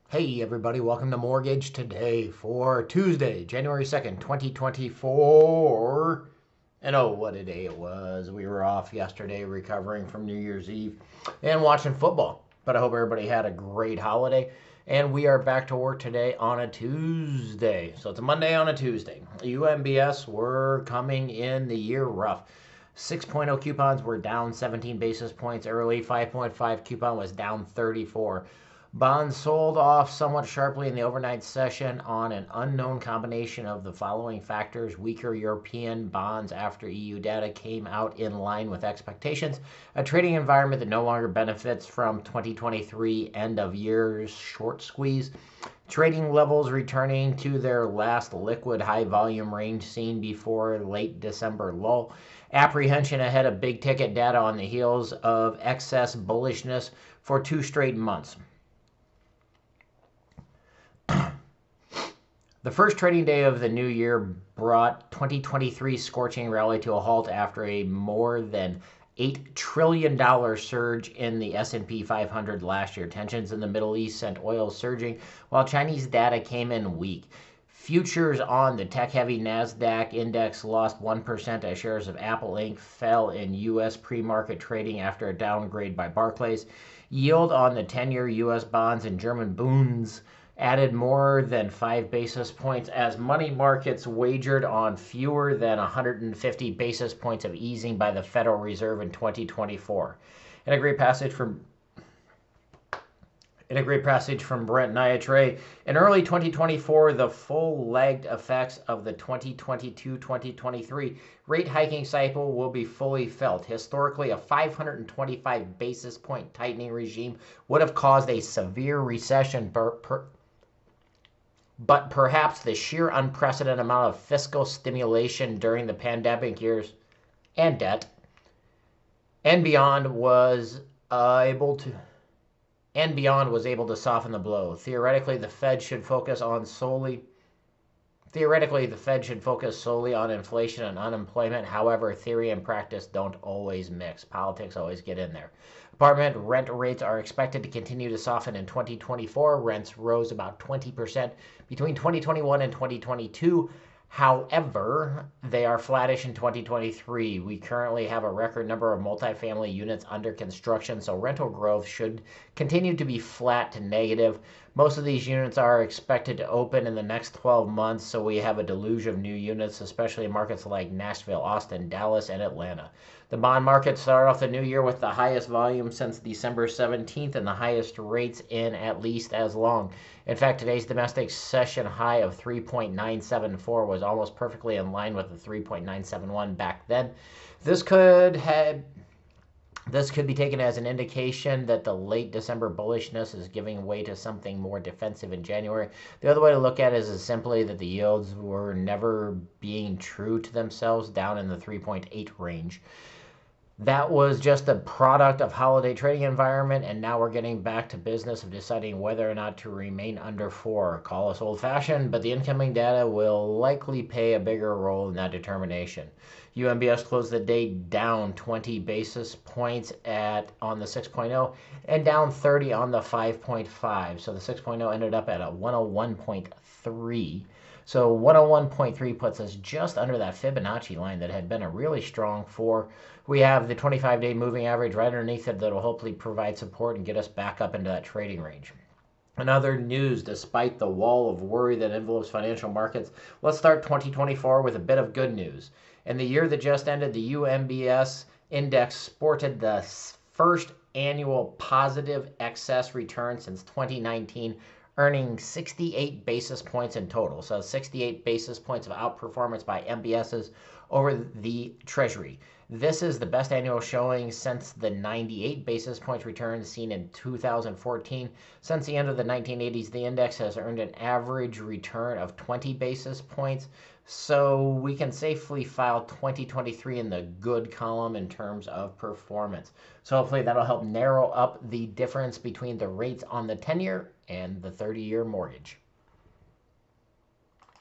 Hey everybody, welcome to Mortgage Today for Tuesday, January 2nd, 2024. And oh, what a day it was. We were off yesterday recovering from New Year's Eve and watching football. But I hope everybody had a great holiday. And we are back to work today on a Tuesday. So it's a Monday on a Tuesday. UMBS were coming in the year rough. 6.0 coupons were down 17 basis points early. 5.5 coupon was down 34. Bonds sold off somewhat sharply in the overnight session on an unknown combination of the following factors: weaker European bonds after EU data came out in line with expectations, a trading environment that no longer benefits from 2023 end of year short squeeze, trading levels returning to their last liquid high volume range seen before late December lull, apprehension ahead of big ticket data on the heels of excess bullishness for 2 straight months. The first trading day of the new year brought 2023's scorching rally to a halt after a more than $8 trillion surge in the S&P 500 last year. Tensions in the Middle East sent oil surging, while Chinese data came in weak. Futures on the tech-heavy NASDAQ index lost 1% as shares of Apple Inc. fell in U.S. pre-market trading after a downgrade by Barclays. Yield on the 10-year U.S. bonds and German bunds added more than 5 basis points as money markets wagered on fewer than 150 basis points of easing by the Federal Reserve in 2024. In a great passage from Brent Nyitray, in early 2024, the full-legged effects of the 2022-2023 rate hiking cycle will be fully felt. Historically, a 525 basis point tightening regime would have caused a severe recession, but perhaps the sheer unprecedented amount of fiscal stimulation during the pandemic years and debt and beyond was able to soften the blow. Theoretically, the Fed should focus solely on inflation and unemployment. However, theory and practice don't always mix. Politics always get in there. Apartment rent rates are expected to continue to soften in 2024. Rents rose about 20% between 2021 and 2022. However, they are flattish in 2023. We currently have a record number of multifamily units under construction, so rental growth should continue to be flat to negative. Most of these units are expected to open in the next 12 months, so we have a deluge of new units, especially in markets like Nashville, Austin, Dallas, and Atlanta. The bond market started off the new year with the highest volume since December 17th and the highest rates in at least as long. In fact, today's domestic session high of 3.974 was almost perfectly in line with the 3.971 back then. This could be taken as an indication that the late December bullishness is giving way to something more defensive in January. The other way to look at it is simply that the yields were never being true to themselves down in the 3.8 range. That was just a product of holiday trading environment, and now we're getting back to business of deciding whether or not to remain under 4. Call us old-fashioned, but the incoming data will likely play a bigger role in that determination. UMBS closed the day down 20 basis points on the 6.0 and down 30 on the 5.5. So the 6.0 ended up at a 101.3. So 101.3 puts us just under that Fibonacci line that had been a really strong 4. We have the 25-day moving average right underneath it that will hopefully provide support and get us back up into that trading range. In other news, despite the wall of worry that envelopes financial markets, let's start 2024 with a bit of good news. In the year that just ended, the UMBS index sported the first annual positive excess return since 2019, earning 68 basis points in total. So 68 basis points of outperformance by MBSs over the Treasury. This is the best annual showing since the 98 basis points return seen in 2014. Since the end of the 1980s, the index has earned an average return of 20 basis points. So we can safely file 2023 in the good column in terms of performance. So hopefully that'll help narrow up the difference between the rates on the 10-year and the 30-year mortgage.